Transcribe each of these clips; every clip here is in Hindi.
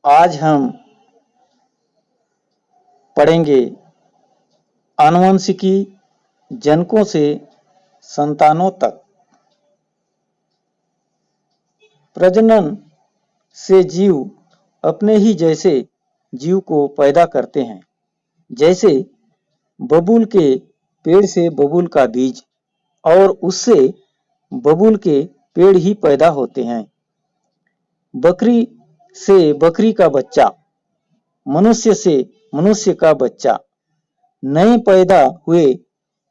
आज हम पढ़ेंगे आनुवंशिकी जनकों से संतानों तक। प्रजनन से जीव अपने ही जैसे जीव को पैदा करते हैं। जैसे बबूल के पेड़ से बबूल का बीज और उससे बबूल के पेड़ ही पैदा होते हैं। बकरी से बकरी का बच्चा, मनुष्य से मनुष्य का बच्चा। नए पैदा हुए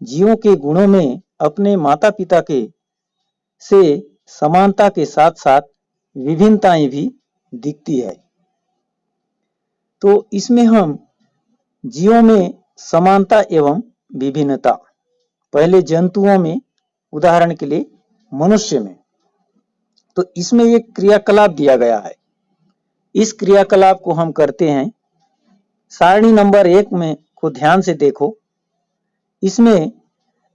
जीवों के गुणों में अपने माता पिता के से समानता के साथ साथ विभिन्नताएं भी दिखती है। तो इसमें हम जीवों में समानता एवं विभिन्नता, पहले जंतुओं में, उदाहरण के लिए मनुष्य में, तो इसमें एक क्रियाकलाप दिया गया है। इस क्रियाकलाप को हम करते हैं। सारणी नंबर 1 में को ध्यान से देखो। इसमें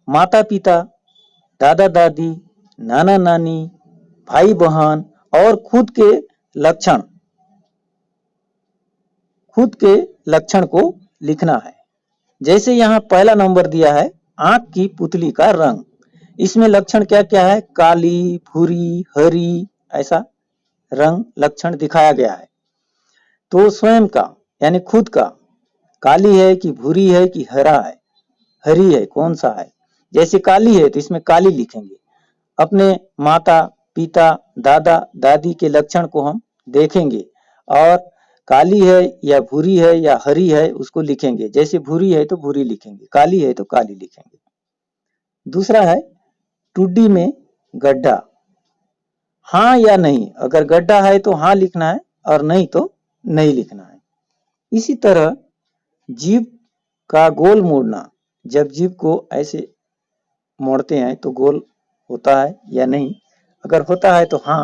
माता पिता, दादा दादी, नाना नानी, भाई बहन और खुद के लक्षण को लिखना है। जैसे यहाँ पहला नंबर दिया है आंख की पुतली का रंग। इसमें लक्षण क्या क्या है? काली, भूरी, हरी, ऐसा रंग लक्षण दिखाया गया है। तो स्वयं का यानी खुद का काली है कि भूरी है कि हरा है, हरी है, कौन सा है? जैसे काली है तो इसमें काली लिखेंगे। अपने माता पिता, दादा दादी के लक्षण को हम देखेंगे और काली है या भूरी है या हरी है उसको लिखेंगे। जैसे भूरी है तो भूरी लिखेंगे, काली है तो काली लिखेंगे। दूसरा है टुड्डी में गड्ढा। हाँ या नहीं, अगर गड्ढा है तो हाँ लिखना है और नहीं तो नहीं लिखना है। इसी तरह जीभ का गोल मोड़ना, जब जीभ को ऐसे मोड़ते हैं तो गोल होता है या नहीं, अगर होता है तो हाँ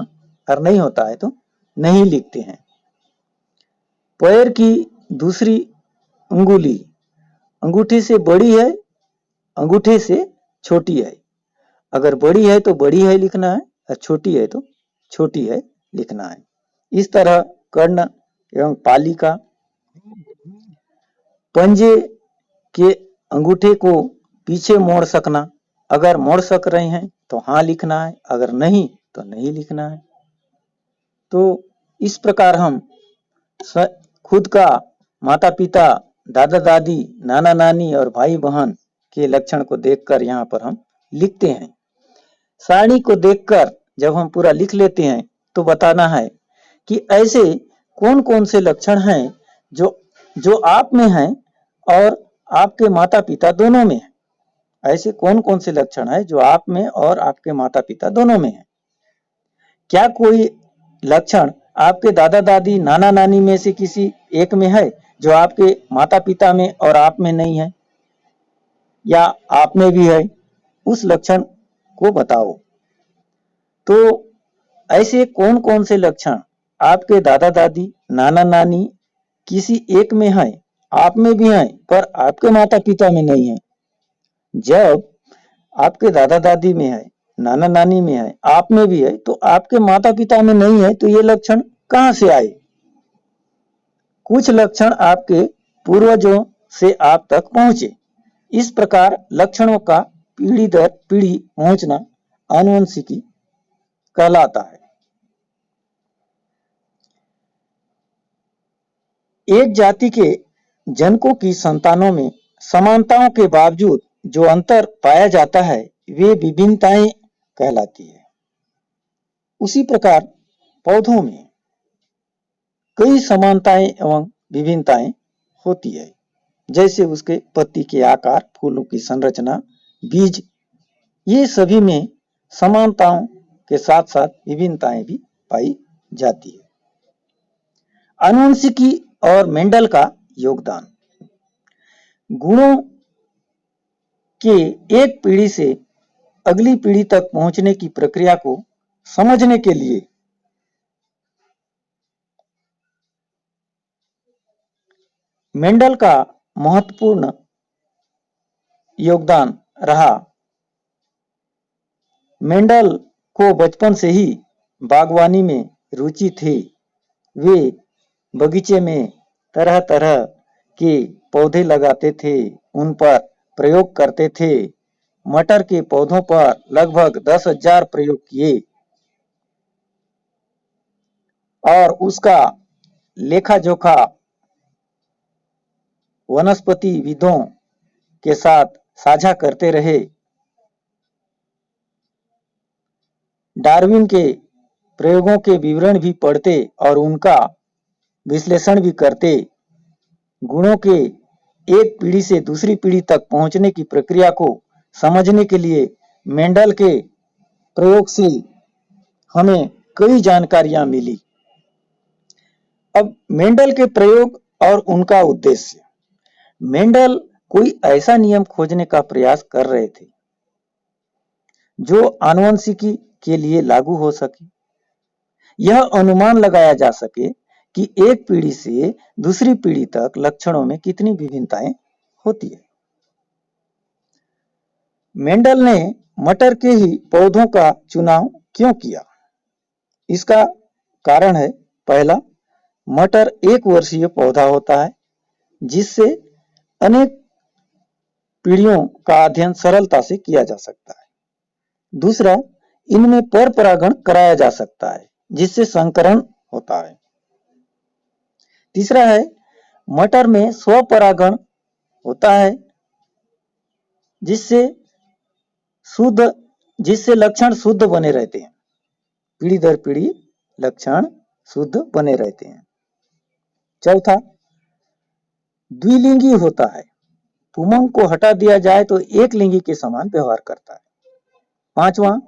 और नहीं होता है तो नहीं लिखते हैं। पैर की दूसरी अंगुली अंगूठे से बड़ी है, अंगूठे से छोटी है। अगर बड़ी है तो बड़ी है लिखना है और छोटी है तो छोटी है लिखना है। इस तरह कर्ण एवं पालिका। पंजे के अंगूठे को पीछे मोड़ सकना, अगर मोड़ सक रहे हैं तो हाँ लिखना है, अगर नहीं तो नहीं लिखना है। तो इस प्रकार हम खुद का, माता पिता, दादा दादी, नाना नानी और भाई बहन के लक्षण को देखकर यहाँ पर हम लिखते हैं। सारणी को देखकर जब हम पूरा लिख लेते हैं तो बताना है कि ऐसे कौन कौन से लक्षण हैं जो आप में हैं और आपके माता पिता दोनों में हैं। ऐसे कौन कौन से लक्षण हैं जो आप में और आपके माता पिता दोनों में हैं। क्या कोई लक्षण आपके दादा दादी, नाना नानी में से किसी एक में है जो आपके माता पिता में और आप में नहीं है, या आप में भी है? उस लक्षण को बताओ। तो ऐसे कौन कौन से लक्षण आपके दादा दादी, नाना नानी किसी एक में है, आप में भी है पर आपके माता पिता में नहीं है? जब आपके दादा दादी में है, नाना नानी में है, आप में भी है, तो आपके माता पिता में नहीं है, तो ये लक्षण कहां से आए? कुछ लक्षण आपके पूर्वजों से आप तक पहुंचे। इस प्रकार लक्षणों का पीढ़ी दर पीढ़ी पहुंचना आनुवंशिकी कहलाता है। एक जाति के जनकों की संतानों में समानताओं के बावजूद जो अंतर पाया जाता है वे विभिन्नताएं कहलाती है। उसी प्रकार पौधों में कई समानताएं एवं विभिन्नताएं होती है। जैसे उसके पत्ती के आकार, फूलों की संरचना, बीज, ये सभी में समानताओं के साथ साथ विभिन्नताएं भी पाई जाती है। आनुवंशिकी और मेंडल का योगदान। गुणों के एक पीढ़ी से अगली पीढ़ी तक पहुंचने की प्रक्रिया को समझने के लिए मेंडल का महत्वपूर्ण योगदान रहा। मेंडल को बचपन से ही बागवानी में रुचि थी। वे बगीचे में तरह तरह के पौधे लगाते थे, उन पर प्रयोग करते थे। मटर के पौधों पर लगभग 10,000 प्रयोग किए और उसका लेखा जोखा वनस्पतिविदों के साथ साझा करते रहे। डार्विन के प्रयोगों के विवरण भी पढ़ते और उनका विश्लेषण भी करते। गुणों के एक पीढ़ी से दूसरी पीढ़ी तक पहुंचने की प्रक्रिया को समझने के लिए मेंडल के प्रयोग से हमें कई जानकारियां मिली। अब मेंडल के प्रयोग और उनका उद्देश्य। मेंडल कोई ऐसा नियम खोजने का प्रयास कर रहे थे जो आनुवंशिकी के लिए लागू हो सके। यह अनुमान लगाया जा सके कि एक पीढ़ी से दूसरी पीढ़ी तक लक्षणों में कितनी विभिन्नताएं होती है। मेंडल ने मटर के ही पौधों का चुनाव क्यों किया? इसका कारण है, पहला, मटर एक वर्षीय पौधा होता है जिससे अनेक पीढ़ियों का अध्ययन सरलता से किया जा सकता है। दूसरा, इनमें पर परागण कराया जा सकता है जिससे संकरण होता है। तीसरा है, मटर में स्वपरागण होता है जिससे लक्षण शुद्ध बने रहते हैं। पीढ़ी दर पीढ़ी लक्षण शुद्ध बने रहते हैं। चौथा, द्विलिंगी होता है। पुमंग को हटा दिया जाए तो एक लिंगी के समान व्यवहार करता है। पांचवा,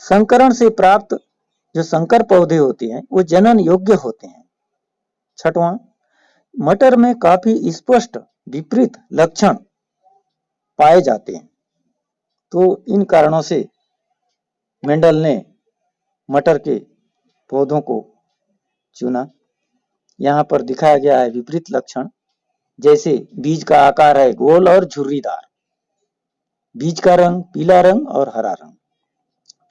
संकरण से प्राप्त जो संकर पौधे होते हैं वो जनन योग्य होते हैं। छठवां, मटर में काफी स्पष्ट विपरीत लक्षण पाए जाते हैं। तो इन कारणों से मेंडल ने मटर के पौधों को चुना। यहाँ पर दिखाया गया है विपरीत लक्षण, जैसे बीज का आकार है गोल और झुर्रीदार, बीज का रंग पीला रंग और हरा रंग,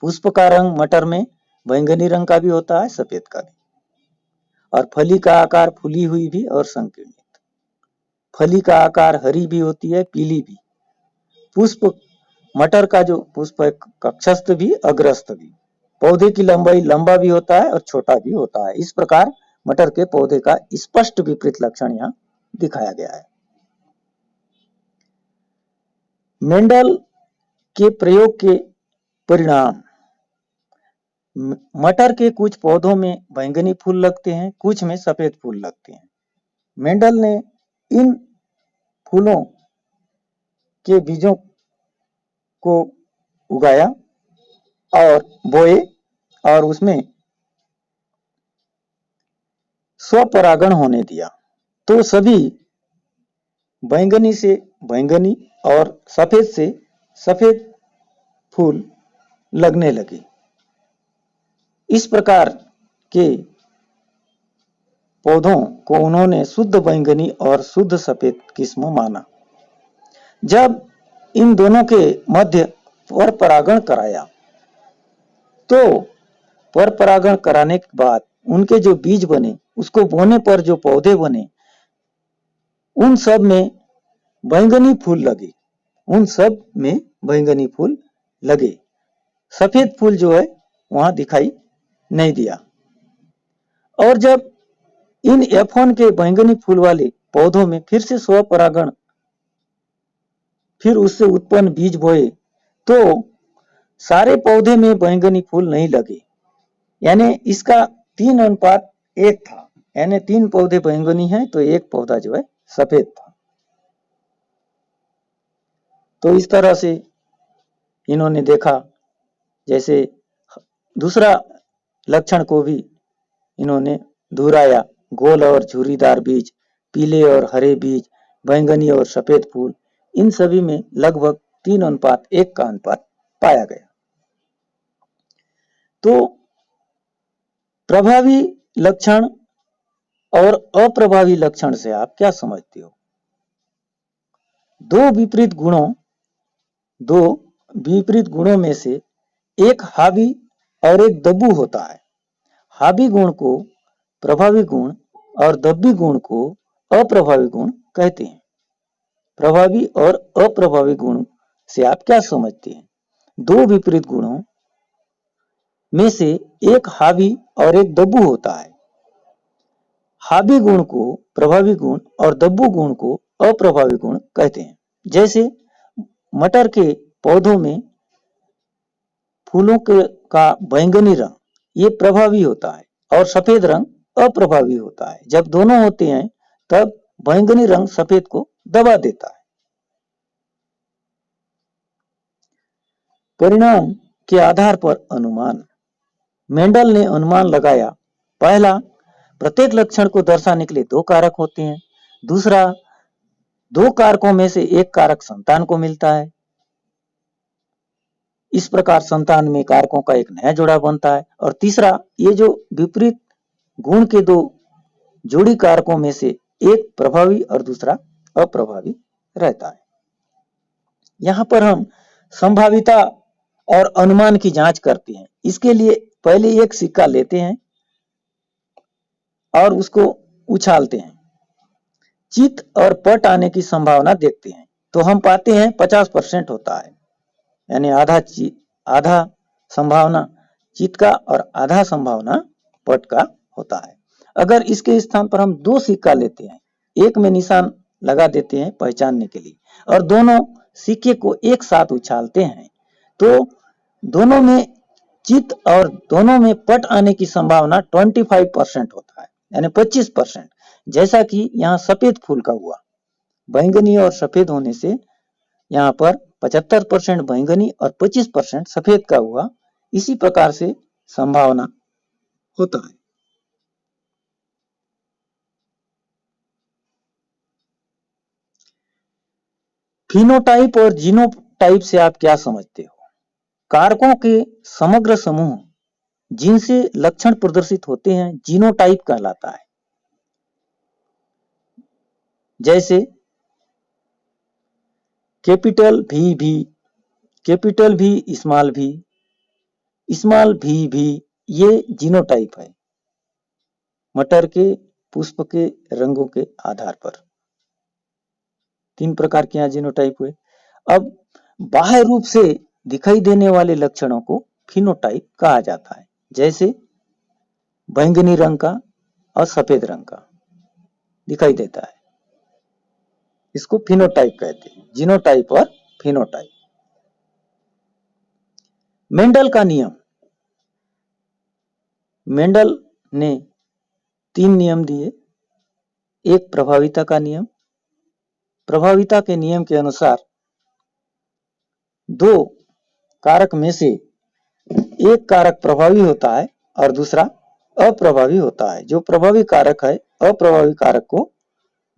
पुष्प का रंग मटर में बैंगनी रंग का भी होता है, सफेद का भी, और फली का आकार फूली हुई भी और संकीर्णित। फली का आकार हरी भी होती है, पीली भी। पुष्प, मटर का जो पुष्प है कक्षस्थ भी अग्रस्थ भी। पौधे की लंबाई लंबा भी होता है और छोटा भी होता है। इस प्रकार मटर के पौधे का स्पष्ट विपरीत लक्षण यहाँ दिखाया गया है। मेंडल के प्रयोग के परिणाम। मटर के कुछ पौधों में बैंगनी फूल लगते हैं, कुछ में सफेद फूल लगते हैं। मेंडल ने इन फूलों के बीजों को उगाया और बोए और उसमें स्वपरागण होने दिया, तो सभी बैंगनी से बैंगनी और सफेद से सफेद फूल लगने लगे। इस प्रकार के पौधों को उन्होंने शुद्ध बैंगनी और शुद्ध सफेद किस्म माना। जब इन दोनों के मध्य पर परागण कराया तो पर परागण कराने के बाद उनके जो बीज बने, उसको बोने पर जो पौधे बने, उन सब में बैंगनी फूल लगे, उन सब में बैंगनी फूल लगे। सफेद फूल जो है वहां दिखाई नहीं दिया। और जब इन F1 के बैंगनी फूल वाले पौधों में फिर से स्वपरागण, फिर उससे उत्पन्न बीज बोए तो सारे पौधे में बैंगनी फूल नहीं लगे, यानी इसका 3:1 था, यानी 3 पौधे बैंगनी हैं तो एक पौधा जो है सफेद था। तो इस तरह से इन्होंने देखा, जैसे दूसरा लक्षण को भी इन्होंने दोहराया, गोल और झुर्रीदार बीज, पीले और हरे बीज, बैंगनी और सफेद फूल, इन सभी में लगभग 3:1 का अनुपात पाया गया। तो प्रभावी लक्षण और अप्रभावी लक्षण से आप क्या समझते हो? दो विपरीत गुणों में से एक हावी और एक दबू होता है। हावी गुण को प्रभावी गुण और दब्बी गुण को अप्रभावी गुण कहते हैं। प्रभावी और अप्रभावी गुण से आप क्या समझते हैं? दो विपरीत गुणों में से एक हावी और एक दब्बू होता है। हावी गुण को प्रभावी गुण और दब्बू गुण को अप्रभावी गुण कहते हैं। जैसे मटर के पौधों में फूलों का बैंगनी रंग ये प्रभावी होता है और सफेद रंग अप्रभावी होता है। जब दोनों होते हैं तब बैंगनी रंग सफेद को दबा देता है। परिणाम के आधार पर अनुमान। मेंडल ने अनुमान लगाया, पहला, प्रत्येक लक्षण को दर्शाने के लिए दो कारक होते हैं। दूसरा, दो कारकों में से एक कारक संतान को मिलता है। इस प्रकार संतान में कारकों का एक नया जोड़ा बनता है। और तीसरा, ये जो विपरीत गुण के दो जोड़ी कारकों में से एक प्रभावी और दूसरा अप्रभावी रहता है। यहां पर हम संभाविता और अनुमान की जांच करते हैं। इसके लिए पहले एक सिक्का लेते हैं और उसको उछालते हैं। चित और पट आने की संभावना देखते हैं तो हम पाते हैं 50% होता है, यानी आधा संभावना चित का और आधा संभावना पट का होता है। अगर इसके स्थान पर हम दो सिक्का लेते हैं, एक में निशान लगा देते हैं पहचानने के लिए और दोनों सिक्के को एक साथ उछालते हैं तो दोनों में चित और दोनों में पट आने की संभावना 25% होता है, यानी 25%। जैसा कि यहाँ सफेद फूल का हुआ, बैंगनी और सफेद होने से यहाँ पर 75% बैंगनी और 25% सफेद का हुआ। इसी प्रकार से संभावना होता है। फिनोटाइप और जीनोटाइप से आप क्या समझते हो? कारकों के समग्र समूह जिनसे लक्षण प्रदर्शित होते हैं जीनोटाइप कहलाता है। जैसे कैपिटल भी, कैपिटल भी, स्मॉल भी, ये जीनोटाइप है मटर के पुष्प के रंगों के आधार पर। 3 प्रकार के यहाँ जीनोटाइप हुए। अब बाह्य रूप से दिखाई देने वाले लक्षणों को फिनोटाइप कहा जाता है। जैसे बैंगनी रंग का और सफेद रंग का दिखाई देता है, इसको फिनोटाइप कहते हैं। जीनोटाइप और फिनोटाइप। मेंडल का नियम। मेंडल ने 3 नियम दिए। एक प्रभाविता का नियम। प्रभाविता के नियम के अनुसार दो कारक में से एक कारक प्रभावी होता है और दूसरा अप्रभावी होता है। जो प्रभावी कारक है अप्रभावी कारक को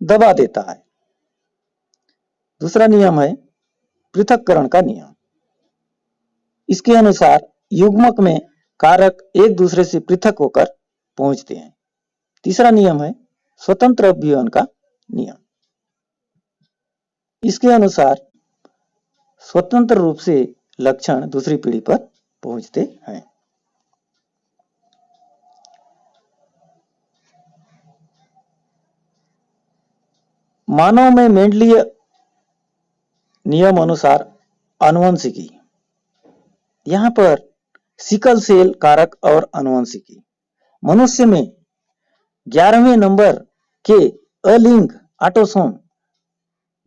दबा देता है। दूसरा नियम है पृथक्करण का नियम। इसके अनुसार युग्मक में कारक एक दूसरे से पृथक होकर पहुंचते हैं। तीसरा नियम है स्वतंत्र अभिवन का नियम। इसके अनुसार स्वतंत्र रूप से लक्षण दूसरी पीढ़ी पर पहुंचते हैं। मानव में मेंडलीय नियम अनुसार आनुवंशिकी। यहां पर सिकल सेल कारक और आनुवंशिकी। मनुष्य में 11वें नंबर के अलिंग ऑटोसोम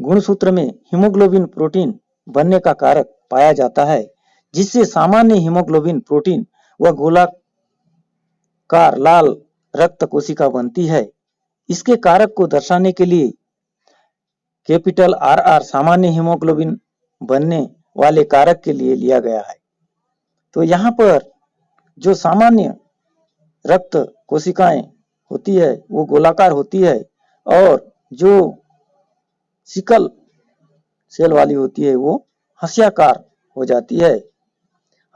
गुणसूत्र में हीमोग्लोबिन प्रोटीन बनने का कारक पाया जाता है, जिससे सामान्य हीमोग्लोबिन प्रोटीन व गोलाकार लाल रक्त कोशिका बनती है। इसके कारक को दर्शाने के लिए कैपिटल RR सामान्य हीमोग्लोबिन बनने वाले कारक के लिए लिया गया है। तो यहाँ पर जो सामान्य रक्त कोशिकाएं होती है वो गोलाकार होती है और जो सिकल सेल वाली होती है वो हंसियाकार हो जाती है।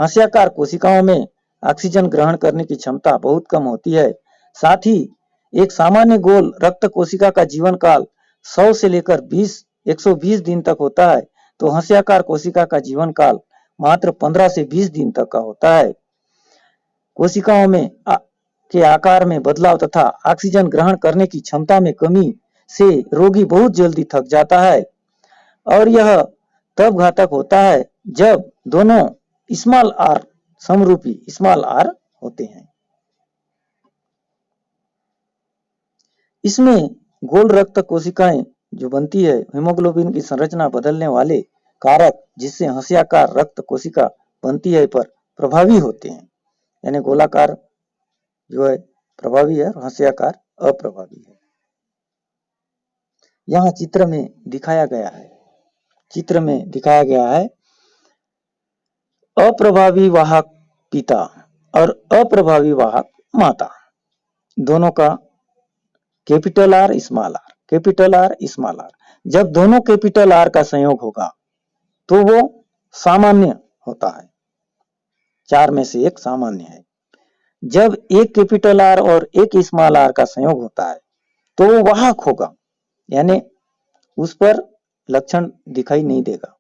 हंसियाकार कोशिकाओं में ऑक्सीजन ग्रहण करने की क्षमता बहुत कम होती है। साथ ही एक सामान्य गोल रक्त कोशिका का जीवन काल 100 से लेकर 120 दिन तक होता है, तो हंसियाकार कोशिका का जीवन काल मात्र 15 से 20 दिन तक का होता है। कोशिकाओं में के आकार में बदलाव तथा ऑक्सीजन ग्रहण करने की क्षमता में कमी से रोगी बहुत जल्दी थक जाता है और यह तब घातक होता है जब दोनों स्मॉल आर समरूपी स्मॉल आर होते हैं। इसमें गोल रक्त कोशिकाएं जो बनती है हीमोग्लोबिन की संरचना बदलने वाले कारक जिससे हंसियाकार रक्त कोशिका बनती है पर प्रभावी होते हैं, यानी गोलाकार जो है प्रभावी है और हंसियाकार अप्रभावी है। यहाँ चित्र में दिखाया गया है अप्रभावी वाहक पिता और अप्रभावी वाहक माता दोनों का कैपिटल आर स्मॉल आर। जब दोनों कैपिटल आर का संयोग होगा तो वो सामान्य होता है, 4 में से एक सामान्य है। जब एक कैपिटल आर और एक स्मॉल आर का संयोग होता है तो वो वाहक होगा, यानी उस पर लक्षण दिखाई नहीं देगा,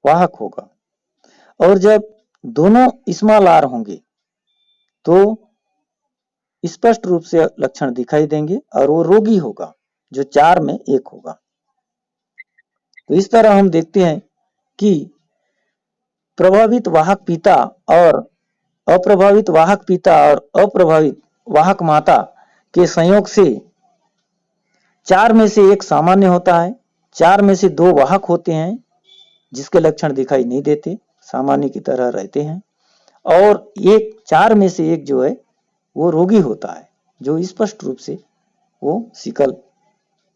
वाहक होगा। और जब दोनों स्मॉल आर होंगे तो स्पष्ट रूप से लक्षण दिखाई देंगे और वो रोगी होगा जो 4 में 1 होगा। तो इस तरह हम देखते हैं कि प्रभावित वाहक पिता और अप्रभावित वाहक पिता और अप्रभावित वाहक माता के संयोग से 4 में से 1 सामान्य होता है, 4 में से 2 वाहक होते हैं जिसके लक्षण दिखाई नहीं देते, सामान्य की तरह रहते हैं, और एक 4 में से 1 जो है वो रोगी होता है जो स्पष्ट रूप से वो सिकल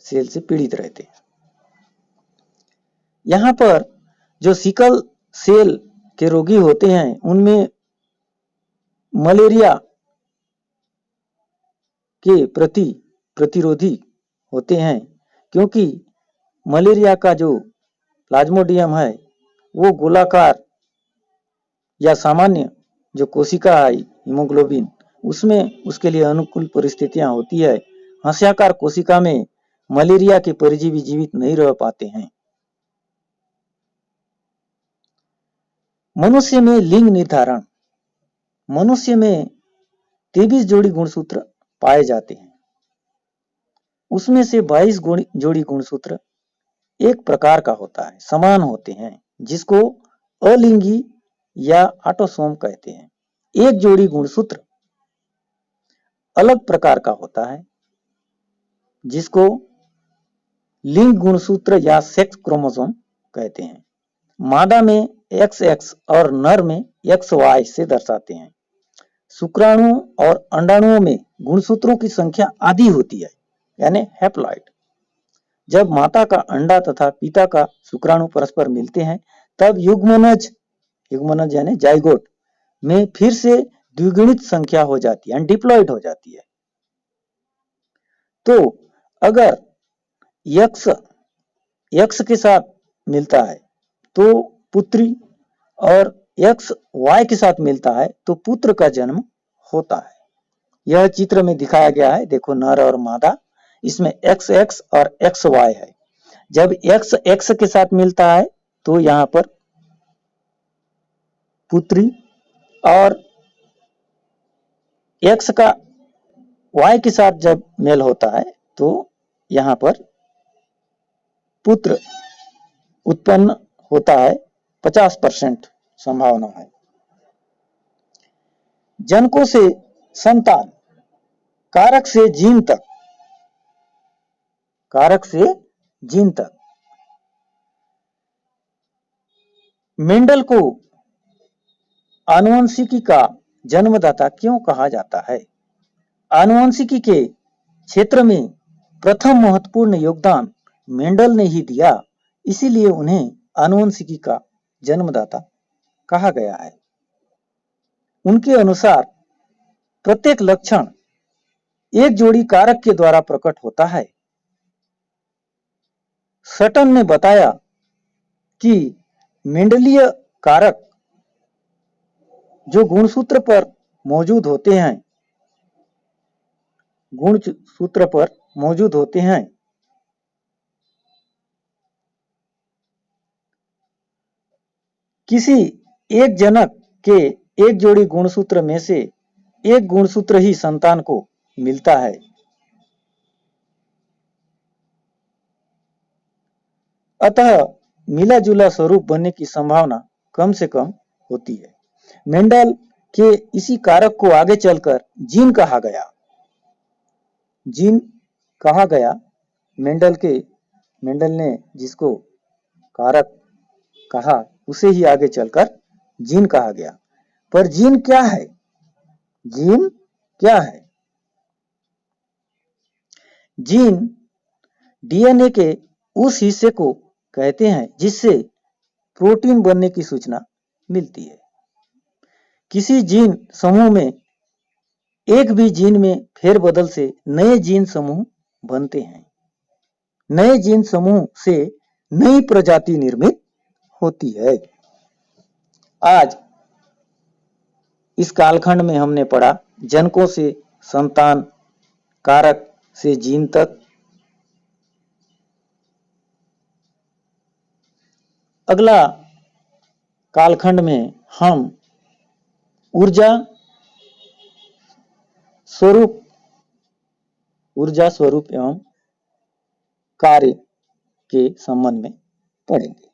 सेल से पीड़ित रहते हैं। यहाँ पर जो सिकल सेल के रोगी होते हैं उनमें मलेरिया के प्रति प्रतिरोधी होते हैं, क्योंकि मलेरिया का जो प्लाज्मोडियम है वो गोलाकार या सामान्य जो कोशिका है हीमोग्लोबिन उसमें उसके लिए अनुकूल परिस्थितियां होती है। हंसियाकार कोशिका में मलेरिया के परजीवी जीवित नहीं रह पाते हैं। मनुष्य में लिंग निर्धारण, मनुष्य में 23 जोड़ी गुणसूत्र पाए जाते हैं, उसमें से 22 जोड़ी गुणसूत्र एक प्रकार का होता है, समान होते हैं, जिसको अलिंगी या ऑटोसोम कहते हैं। एक जोड़ी गुणसूत्र अलग प्रकार का होता है जिसको लिंग गुणसूत्र या सेक्स क्रोमोसोम कहते हैं। मादा में XX और नर में XY से दर्शाते हैं। शुक्राणु और अंडाणुओं में गुणसूत्रों की संख्या आधी होती है, यानी हैप्लॉइड। जब माता का अंडा तथा पिता का शुक्राणु परस्पर मिलते हैं तब युग्मनज यानी जाइगोट में फिर से द्विगुणित संख्या हो जाती है, डिप्लॉइड हो जाती है। तो अगर X के साथ मिलता है तो पुत्री और X Y के साथ मिलता है तो पुत्र का जन्म होता है। यह चित्र में दिखाया गया है, देखो नर और मादा, इसमें XX और XY है। जब X के साथ मिलता है तो यहाँ पर पुत्री और X का Y के साथ जब मेल होता है तो यहाँ पर पुत्र उत्पन्न होता है, 50% संभावना है। जनकों से संतान, कारक से जीन तक। मेंडल को आनुवंशिकी का जन्मदाता क्यों कहा जाता है? आनुवंशिकी के क्षेत्र में प्रथम महत्वपूर्ण योगदान मेंडल ने ही दिया, इसीलिए उन्हें आनुवंशिकी का जन्मदाता कहा गया है। उनके अनुसार प्रत्येक लक्षण एक जोड़ी कारक के द्वारा प्रकट होता है। सटन ने बताया कि मेंडलीय कारक जो गुणसूत्र पर मौजूद होते हैं किसी एक जनक के एक जोड़ी गुणसूत्र में से एक गुणसूत्र ही संतान को मिलता है। अतः मिला जुला स्वरूप बनने की संभावना कम से कम होती है। मेंडल के इसी कारक को आगे चलकर जीन कहा गया। जीन कहा गया मेंडल ने जिसको कारक कहा उसे ही आगे चलकर जीन कहा गया। पर जीन क्या है? जीन क्या है? जीन डीएनए के उस हिस्से को कहते हैं जिससे प्रोटीन बनने की सूचना मिलती है। किसी जीन समूह में एक भी जीन में फेरबदल से नए जीन समूह बनते हैं। नए जीन समूह से नई प्रजाति निर्मित होती है। आज इस कालखंड में हमने पढ़ा जनकों से संतान, कारक से जीन तक। अगला कालखंड में हम ऊर्जा स्वरूप एवं कार्य के संबंध में पढ़ेंगे।